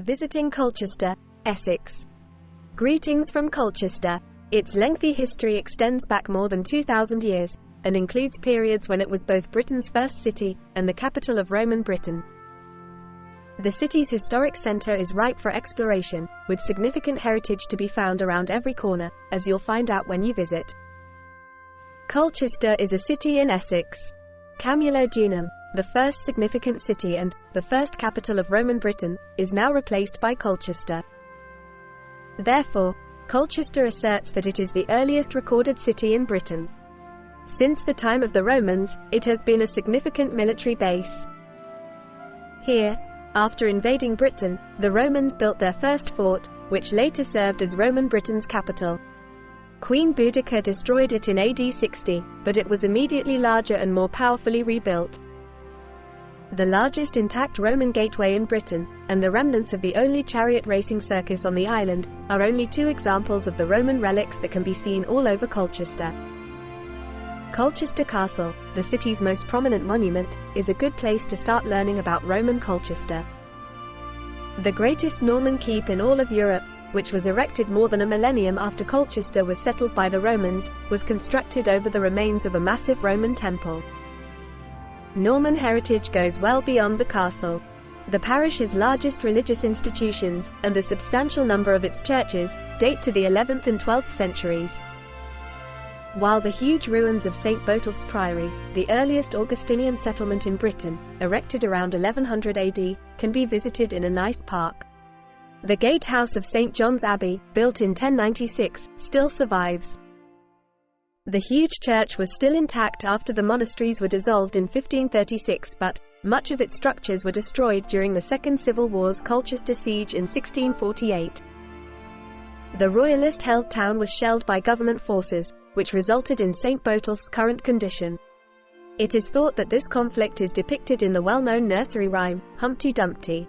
visiting Colchester, Essex. Greetings from Colchester. Its lengthy history extends back more than 2,000 years, and includes periods when it was both Britain's first city, and the capital of Roman Britain. The city's historic centre is ripe for exploration, with significant heritage to be found around every corner, as you'll find out when you visit. Colchester is a city in Essex. Camulodunum, the first significant city and the first capital of Roman Britain, is now replaced by Colchester. Therefore, Colchester asserts that it is the earliest recorded city in Britain. Since the time of the Romans, it has been a significant military base. Here, after invading Britain, the Romans built their first fort, which later served as Roman Britain's capital. Queen Boudica destroyed it in AD 60, but it was immediately larger and more powerfully rebuilt. The largest intact Roman gateway in Britain, and the remnants of the only chariot racing circus on the island, are only two examples of the Roman relics that can be seen all over Colchester. Colchester Castle, the city's most prominent monument, is a good place to start learning about Roman Colchester. The greatest Norman keep in all of Europe, which was erected more than a millennium after Colchester was settled by the Romans, was constructed over the remains of a massive Roman temple. Norman heritage goes well beyond the castle. The parish's largest religious institutions, and a substantial number of its churches, date to the 11th and 12th centuries. While the huge ruins of St. Botolph's Priory, the earliest Augustinian settlement in Britain, erected around 1100 AD, can be visited in a nice park. The gatehouse of St. John's Abbey, built in 1096, still survives. The huge church was still intact after the monasteries were dissolved in 1536, but much of its structures were destroyed during the Second Civil War's Colchester siege in 1648. The Royalist-held town was shelled by government forces, which resulted in St. Botolph's current condition. It is thought that this conflict is depicted in the well-known nursery rhyme, Humpty Dumpty.